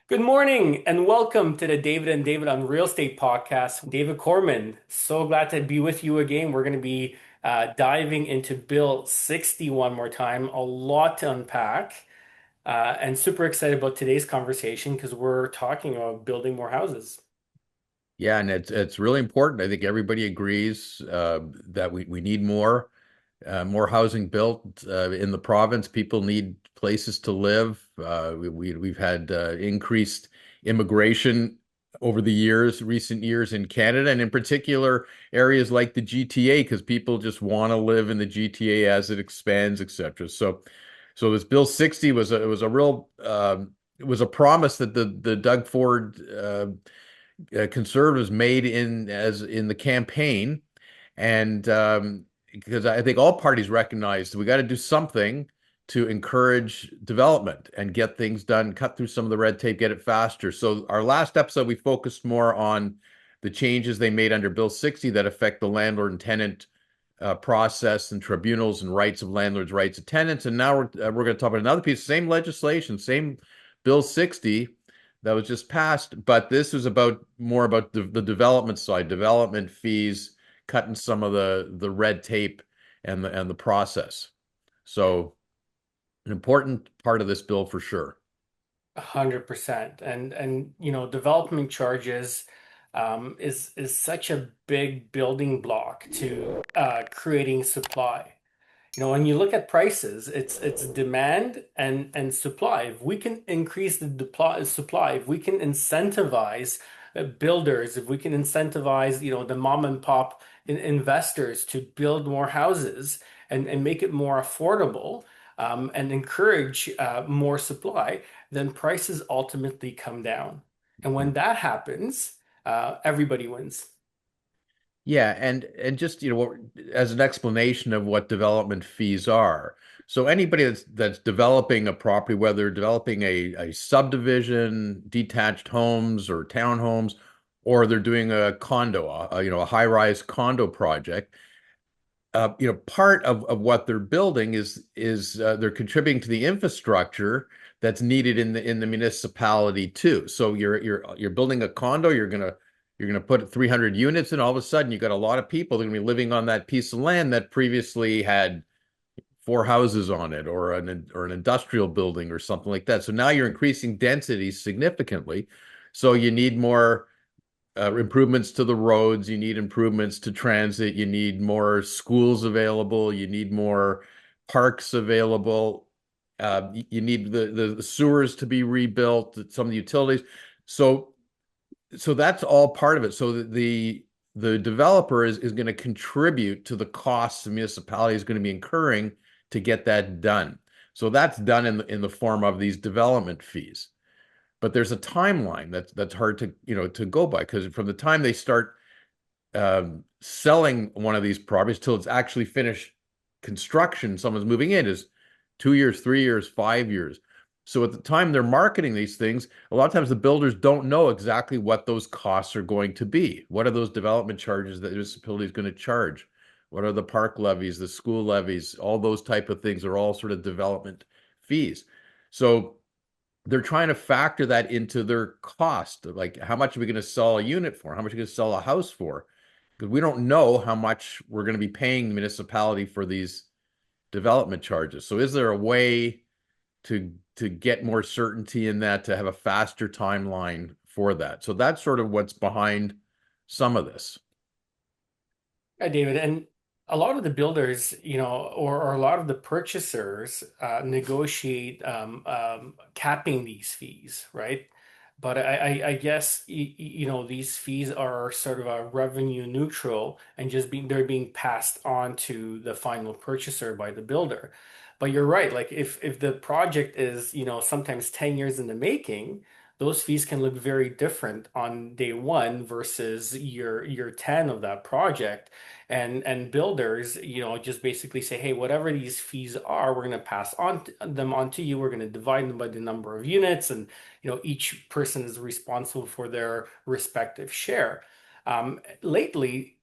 Good morning and welcome to the David and David on Real Estate podcast. David Korman, so glad to be with you again. We're going to be diving into Bill 60 one more time. A lot to unpack, and super excited about today's conversation because we're talking about building more houses. Yeah, and it's really important. I think everybody agrees that we need more housing built in the province. People need places to live. We've had increased immigration over the recent years in Canada, and in particular areas like the GTA, because people just want to live in the GTA as it expands, etc. So this Bill 60 was a real it was a promise that the Doug Ford conservatives made in the campaign, and because I think all parties recognized we got to do something to encourage development and get things done, cut through some of the red tape, get it faster. So our last episode, we focused more on the changes they made under Bill 60 that affect the landlord and tenant process and tribunals and rights of landlords, rights of tenants. And now we're going to talk about another piece, same legislation, same Bill 60 that was just passed, but this was more about the development side, development fees, cutting some of the red tape and the process. So an important part of this bill for sure. 100%. And development charges is such a big building block to creating supply. When you look at prices, it's demand and supply. If we can increase the supply, if we can incentivize builders, if we can incentivize, the mom and pop investors to build more houses and make it more affordable, and encourage more supply, then prices ultimately come down. And when that happens, everybody wins. Yeah, and just as an explanation of what development fees are. So anybody that's developing a property, whether developing a subdivision, detached homes or townhomes, or they're doing a condo, a high-rise condo project, part of what they're building is they're contributing to the infrastructure that's needed in the municipality too. So you're building a condo, you're gonna put 300 units in. All of a sudden, you got a lot of people that are gonna be living on that piece of land that previously had four houses on it, or an industrial building or something like that. So now you're increasing density significantly. So you need more improvements to the roads, you need improvements to transit, you need more schools available, you need more parks available, you need the sewers to be rebuilt, some of the utilities. So so that's all part of it. So the developer is going to contribute to the costs the municipality is going to be incurring to get that done. So that's done in the form of these development fees. But there's a timeline that's hard to go by, because from the time they start selling one of these properties till it's actually finished construction, someone's moving in, is 2 years, 3 years, 5 years. So at the time they're marketing these things, a lot of times the builders don't know exactly what those costs are going to be. What are those development charges that the municipality is going to charge? What are the park levies, the school levies? All those type of things are all sort of development fees. So they're trying to factor that into their cost. Like, how much are we going to sell a unit for? How much are we going to sell a house for? Because we don't know how much we're going to be paying the municipality for these development charges. So is there a way to get more certainty in that, to have a faster timeline for that? So that's sort of what's behind some of this. Yeah, David, and a lot of the builders, or a lot of the purchasers negotiate capping these fees, right? But I guess these fees are sort of a revenue neutral and just they're being passed on to the final purchaser by the builder. But you're right, like if the project is, sometimes 10 years in the making, those fees can look very different on day one versus year 10 of that project. And builders, just basically say, hey, whatever these fees are, we're going to pass them on to you. We're going to divide them by the number of units, and each person is responsible for their respective share. Lately,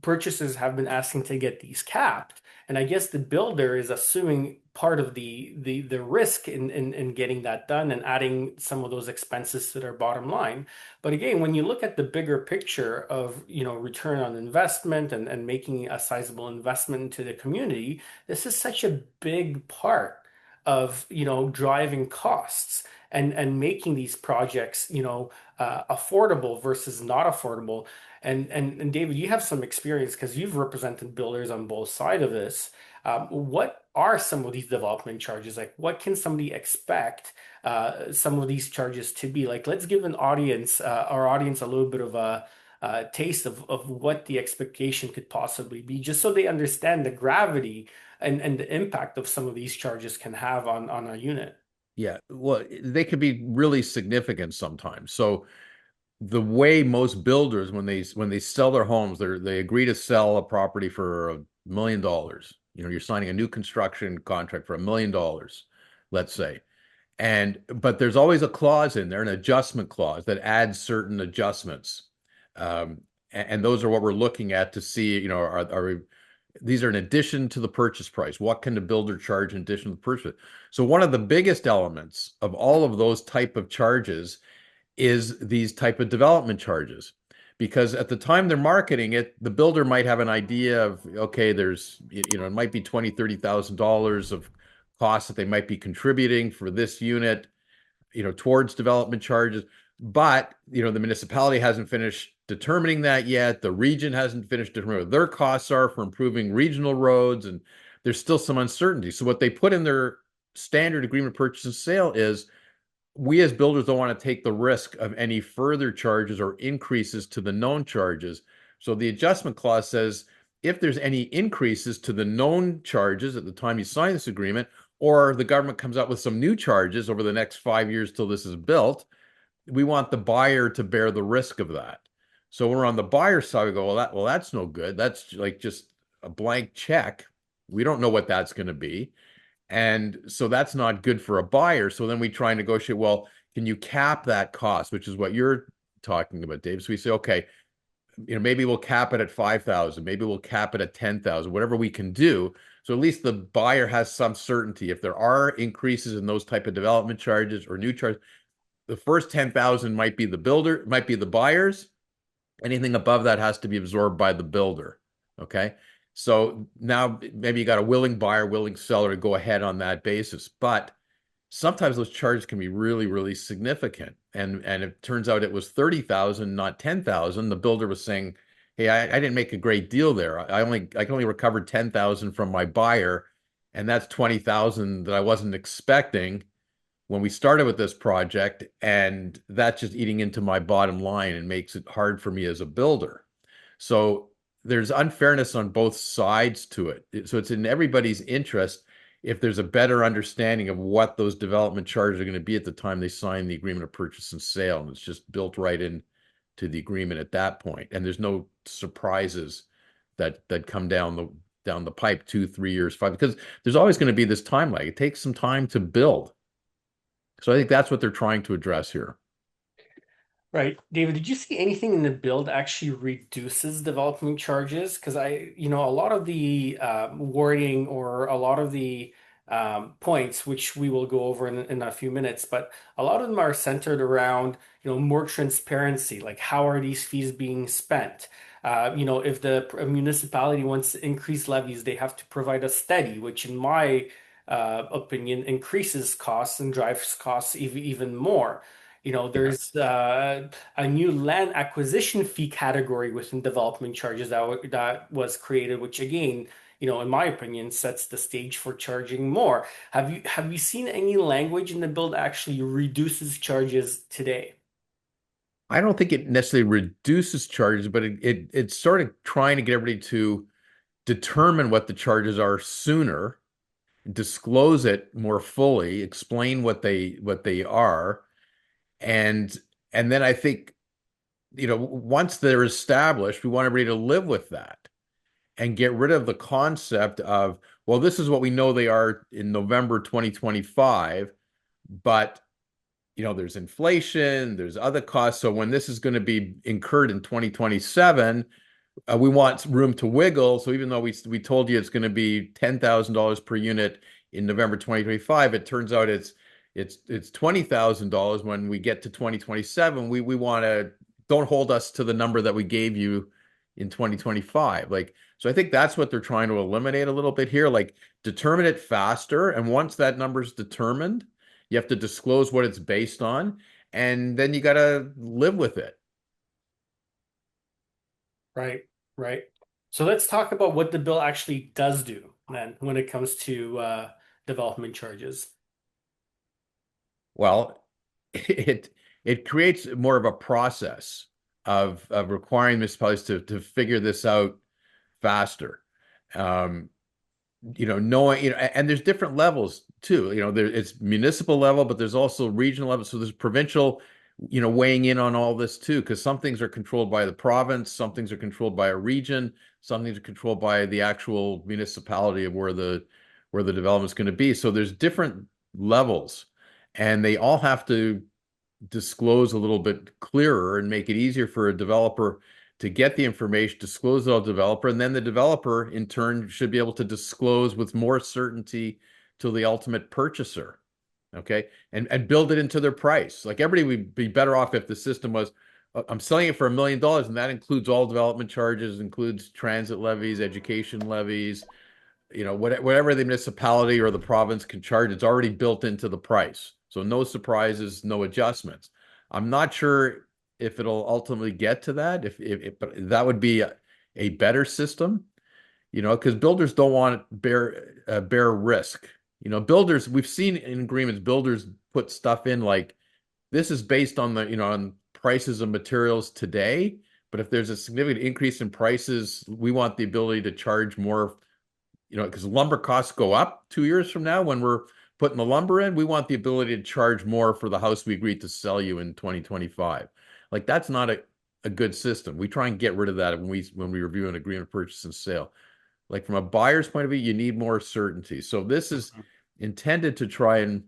purchasers have been asking to get these capped. And I guess the builder is assuming part of the risk in getting that done and adding some of those expenses to their bottom line. But again, when you look at the bigger picture of, return on investment and making a sizable investment into the community, this is such a big part of, driving costs and making these projects, affordable versus not affordable. And David, you have some experience because you've represented builders on both sides of this. What are some of these development charges? Like, what can somebody expect some of these charges to be? Like, let's give our audience, a little bit of a taste of what the expectation could possibly be, just so they understand the gravity and the impact of some of these charges can have on a unit. Yeah, well, they could be really significant sometimes. So the way most builders, when they sell their homes, they agree to sell a property for $1 million. You're signing a new construction contract for $1 million, let's say. But there's always a clause in there, an adjustment clause that adds certain adjustments. And those are what we're looking at to see, these are in addition to the purchase price. What can the builder charge in addition to the purchase? So one of the biggest elements of all of those type of charges is these type of development charges. Because at the time they're marketing it, the builder might have an idea of, okay, it might be $20,000, $30,000 of costs that they might be contributing for this unit, towards development charges. But, the municipality hasn't finished determining that yet. The region hasn't finished determining what their costs are for improving regional roads, and there's still some uncertainty. So what they put in their standard agreement purchase and sale is, we as builders don't want to take the risk of any further charges or increases to the known charges. So the adjustment clause says, if there's any increases to the known charges at the time you sign this agreement, or the government comes up with some new charges over the next 5 years till this is built, we want the buyer to bear the risk of that. So we're on the buyer side, we go, well, that's no good. That's like just a blank check. We don't know what that's going to be. And so that's not good for a buyer. So then we try and negotiate, well, can you cap that cost, which is what you're talking about, Dave? So we say, okay, maybe we'll cap it at 5,000, maybe we'll cap it at 10,000, whatever we can do. So at least the buyer has some certainty. If there are increases in those type of development charges or new charges, the first 10,000 might be the buyers. Anything above that has to be absorbed by the builder. Okay. So now maybe you got a willing buyer, willing seller to go ahead on that basis. But sometimes those charges can be really, really significant. And it turns out it was 30,000, not 10,000. The builder was saying, hey, I didn't make a great deal there. I can only recover 10,000 from my buyer, and that's 20,000 that I wasn't expecting when we started with this project, and that's just eating into my bottom line and makes it hard for me as a builder. So there's unfairness on both sides to it. So it's in everybody's interest if there's a better understanding of what those development charges are going to be at the time they sign the agreement of purchase and sale. And it's just built right in to the agreement at that point. And there's no surprises that come down the pipe 2, 3 years, 5, because there's always going to be this time lag. It takes some time to build. So I think that's what they're trying to address here. Right. David, did you see anything in the build actually reduces development charges? Because a lot of the wording or a lot of the points, which we will go over in a few minutes, but a lot of them are centered around, more transparency, like how are these fees being spent? If the municipality wants to increase levies, they have to provide a study, which in my opinion increases costs and drives costs even more. Yeah. There's a new land acquisition fee category within development charges that was created, which again, in my opinion, sets the stage for charging more. Have you seen any language in the bill that actually reduces charges today? I don't think it necessarily reduces charges, but it's sort of trying to get everybody to determine what the charges are sooner, disclose it more fully, explain what they are, and and then I think, once they're established, we want everybody to live with that and get rid of the concept of, well, this is what we know they are in November 2025, but there's inflation, there's other costs. So when this is going to be incurred in 2027, we want room to wiggle. So even though we told you it's going to be $10,000 per unit in November 2025, it turns out it's $20,000 when we get to 2027. We want to don't hold us to the number that we gave you in 2025. Like, so I think that's what they're trying to eliminate a little bit here. Like, determine it faster, and once that number's determined, you have to disclose what it's based on, and then you got to live with it. Right, right. So let's talk about what the bill actually does do then when it comes to development charges. Well, it creates more of a process of requiring municipalities to figure this out faster. Um, knowing, and there's different levels too. It's municipal level, but there's also regional level. So there's provincial, weighing in on all this too, because some things are controlled by the province, some things are controlled by a region, some things are controlled by the actual municipality of where the development's going to be. So there's different levels, and they all have to disclose a little bit clearer and make it easier for a developer to get the information, disclose it to the developer, and then the developer in turn should be able to disclose with more certainty to the ultimate purchaser. Okay. And build it into their price. Like, everybody would be better off if the system was, I'm selling it for $1 million, and that includes all development charges, includes transit levies, education levies, whatever the municipality or the province can charge, it's already built into the price. So no surprises, no adjustments. I'm not sure if it'll ultimately get to that, but that would be a better system, because builders don't want to bear risk. Builders, we've seen in agreements, builders put stuff in like, this is based on on prices of materials today, but if there's a significant increase in prices, we want the ability to charge more, because lumber costs go up 2 years from now when we're putting the lumber in. We want the ability to charge more for the house we agreed to sell you in 2025. Like, that's not a good system. We try and get rid of that when we review an agreement of purchase and sale. Like, from a buyer's point of view, you need more certainty. So this is intended to try and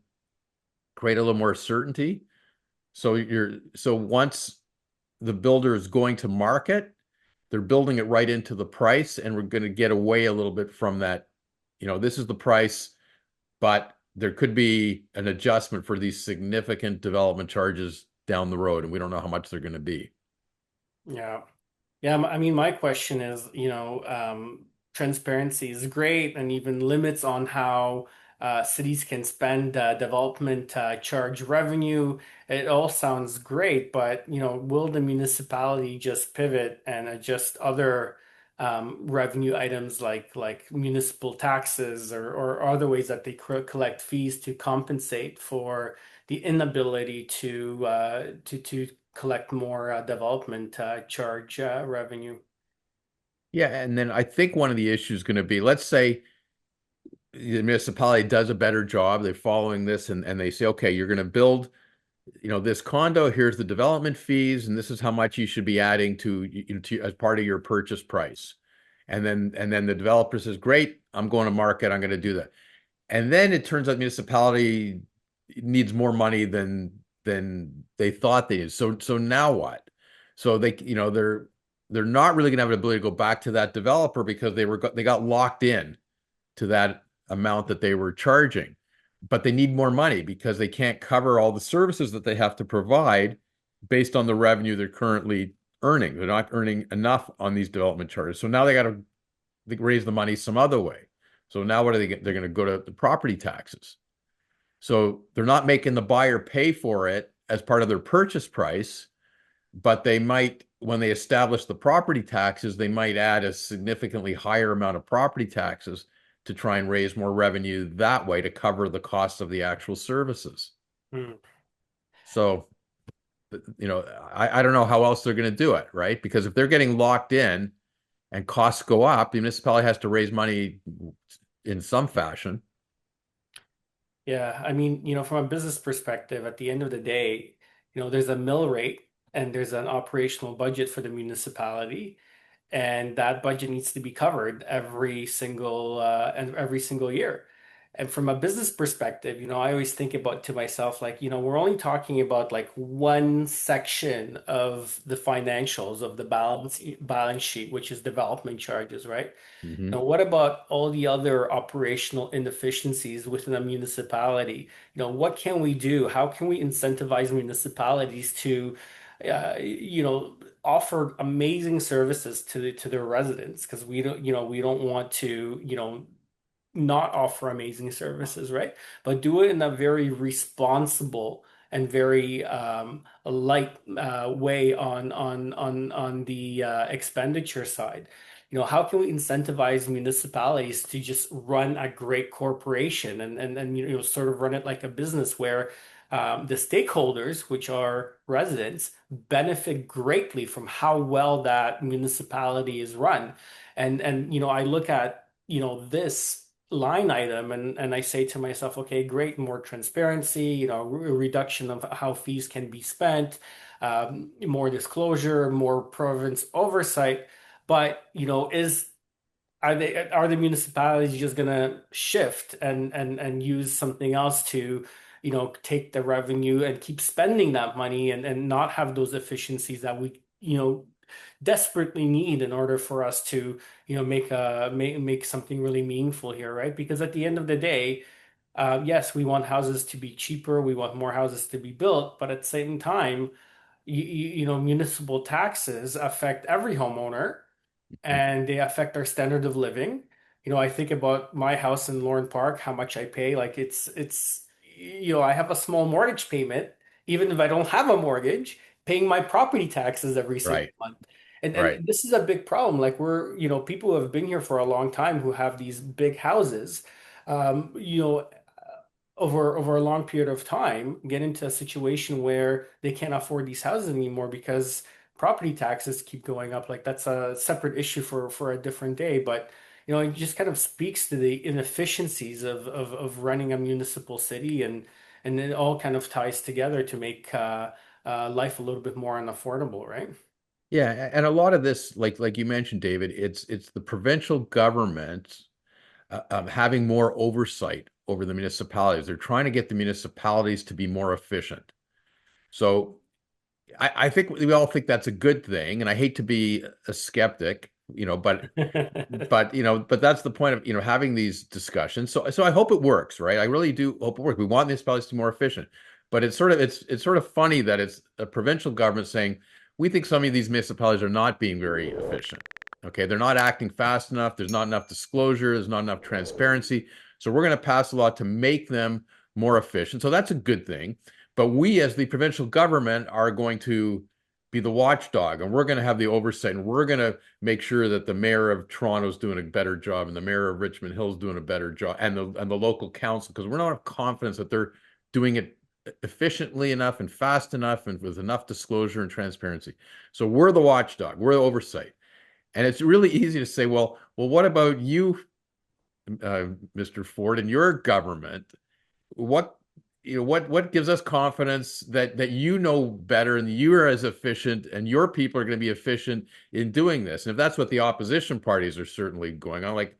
create a little more certainty. So once the builder is going to market, they're building it right into the price, and we're going to get away a little bit from that. This is the price, but there could be an adjustment for these significant development charges down the road, and we don't know how much they're going to be. Yeah. Yeah, I mean, my question is, transparency is great, and even limits on how cities can spend development charge revenue. It all sounds great, but will the municipality just pivot and adjust other revenue items like municipal taxes or other ways that they collect fees to compensate for the inability to collect more development charge revenue? Yeah, and then I think one of the issues is going to be, let's say the municipality does a better job, they're following this, and they say, okay, you're going to build this condo, here's the development fees, and this is how much you should be adding to as part of your purchase price. And then the developer says, great, I'm going to market, I'm going to do that. And then it turns out municipality needs more money than they thought they did. So now what? So they're not really going to have an ability to go back to that developer because they got locked in to that amount that they were charging. But they need more money because they can't cover all the services that they have to provide based on the revenue they're currently earning. They're not earning enough on these development charges. So now they got to raise the money some other way. So now what are they get? They're going to go to the property taxes. So they're not making the buyer pay for it as part of their purchase price, but they might, when they establish the property taxes, they might add a significantly higher amount of property taxes to try and raise more revenue that way to cover the cost of the actual services. Hmm. So, I don't know how else they're going to do it, right? Because if they're getting locked in and costs go up, the municipality has to raise money in some fashion. Yeah, I mean, from a business perspective, at the end of the day, there's a mill rate and there's an operational budget for the municipality, and that budget needs to be covered every single year. And from a business perspective, I always think about to myself, like, we're only talking about like one section of the financials of the balance sheet, which is development charges, right? Hmm. Now, what about all the other operational inefficiencies within a municipality? What can we do? How can we incentivize municipalities to, offer amazing services to their residents? Because we don't want to, not offer amazing services, right? But do it in a very responsible and very light way on the expenditure side. How can we incentivize municipalities to just run a great corporation and sort of run it like a business where the stakeholders, which are residents, benefit greatly from how well that municipality is run. And I look at this line item and I say to myself, okay, great, more transparency, reduction of how fees can be spent, more disclosure, more province oversight. But are the municipalities just gonna shift and use something else to, take the revenue and keep spending that money and not have those efficiencies that we, desperately need in order for us to, make something really meaningful here, right? Because at the end of the day, yes, we want houses to be cheaper, we want more houses to be built, but at the same time, municipal taxes affect every homeowner and they affect our standard of living. I think about my house in Lorne Park, how much I pay. Like I have a small mortgage payment, even if I don't have a mortgage, paying my property taxes every single Right, month. And right. and this is a big problem. Like people who have been here for a long time who have these big houses, um, you know, over a long period of time get into a situation where they can't afford these houses anymore because property taxes keep going up. Like that's a separate issue for a different day. But it just kind of speaks to the inefficiencies of running a municipal city and it all kind of ties together to make life a little bit more unaffordable, right? Yeah, and a lot of this, like you mentioned, David, it's the provincial government having more oversight over the municipalities. They're trying to get the municipalities to be more efficient. So I think we all think that's a good thing, and I hate to be a skeptic, but that's the point of having these discussions. So I hope it works, right? I really do hope it works. We want municipalities to be more efficient, but it's sort of funny that it's a provincial government saying we think some of these municipalities are not being very efficient. Okay, they're not acting fast enough. There's not enough disclosure. There's not enough transparency. So we're going to pass a law to make them more efficient. So that's a good thing. But we, as the provincial government, are going to be the watchdog, and we're going to have the oversight, and we're going to make sure that the mayor of Toronto is doing a better job and the mayor of Richmond Hill is doing a better job and the local council, because we're not have confidence that they're doing it efficiently enough and fast enough and with enough disclosure and transparency. So we're the watchdog, we're the oversight. And it's really easy to say, well, what about you, Mr. Ford, and your government? What what gives us confidence that better and you are as efficient and your people are going to be efficient in doing this? And if that's what the opposition parties are certainly going on, like,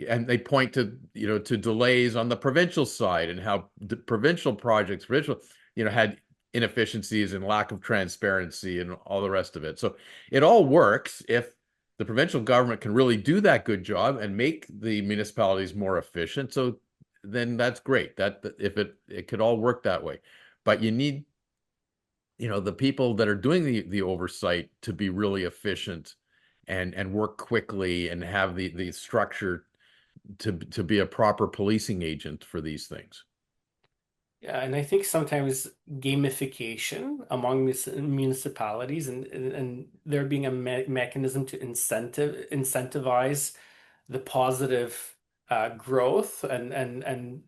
and they point to to delays on the provincial side and how the provincial had inefficiencies and lack of transparency and all the rest of it. So it all works if the provincial government can really do that good job and make the municipalities more efficient. So then that's great. That if it could all work that way, but you need the people that are doing the oversight to be really efficient and work quickly and have the structure to be a proper policing agent for these things. Yeah, and I think sometimes gamification among municipalities and there being a mechanism to incentivize the positive growth and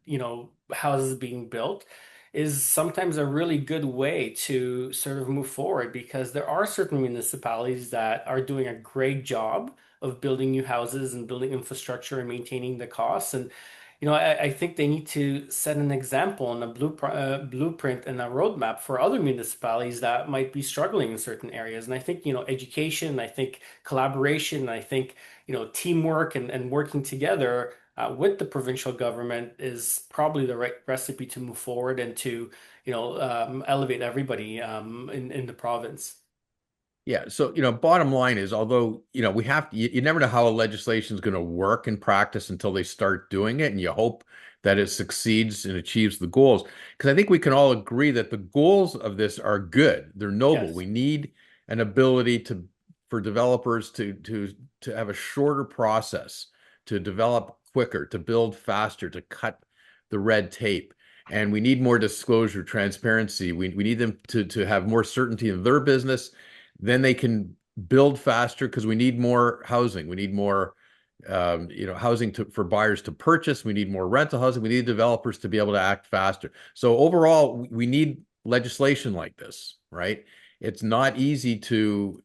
houses being built is sometimes a really good way to sort of move forward because there are certain municipalities that are doing a great job of building new houses and building infrastructure and maintaining the costs. And I think they need to set an example and a blueprint and a roadmap for other municipalities that might be struggling in certain areas. And I think, education, I think collaboration, I think, teamwork and working together with the provincial government is probably the right recipe to move forward and to, elevate everybody in the province. Yeah. So, bottom line is, although, we have to, you never know how a legislation is going to work in practice until they start doing it. And you hope that it succeeds and achieves the goals. Because I think we can all agree that the goals of this are good. They're noble. Yes. We need an ability for developers to have a shorter process, to develop quicker, to build faster, to cut the red tape. And we need more disclosure, transparency. We need them to have more certainty in their business, then they can build faster because we need more housing. We need more, housing for buyers to purchase. We need more rental housing. We need developers to be able to act faster. So overall, we need legislation like this, right? It's not easy to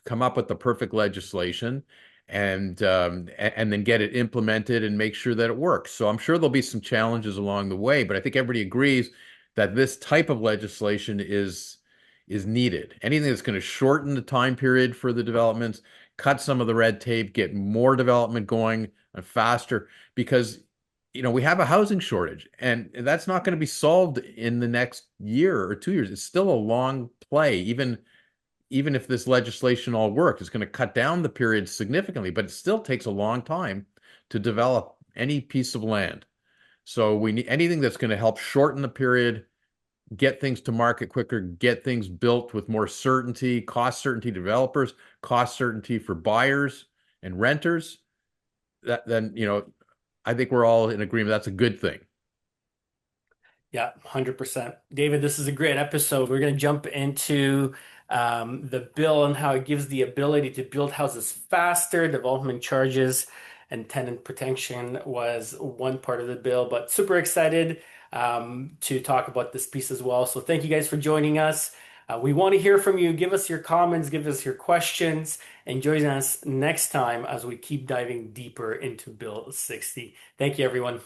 come up with the perfect legislation and then get it implemented and make sure that it works. So I'm sure there'll be some challenges along the way, but I think everybody agrees that this type of legislation is needed. Anything that's going to shorten the time period for the developments, cut some of the red tape, get more development going faster, because we have a housing shortage, and that's not going to be solved in the next year or 2 years. It's still a long play. Even if this legislation all works, it's going to cut down the period significantly, but it still takes a long time to develop any piece of land. So we need anything that's going to help shorten the period, get things to market quicker, get things built with more certainty, cost certainty to developers, cost certainty for buyers and renters. That then, I think we're all in agreement that's a good thing. Yeah, 100%. David, this is a great episode. We're going to jump into the bill and how it gives the ability to build houses faster. Development charges and tenant protection was one part of the bill, but super excited to talk about this piece as well. So thank you guys for joining us. We want to hear from you. Give us your comments, give us your questions, and join us next time as we keep diving deeper into Bill 60. Thank you, everyone.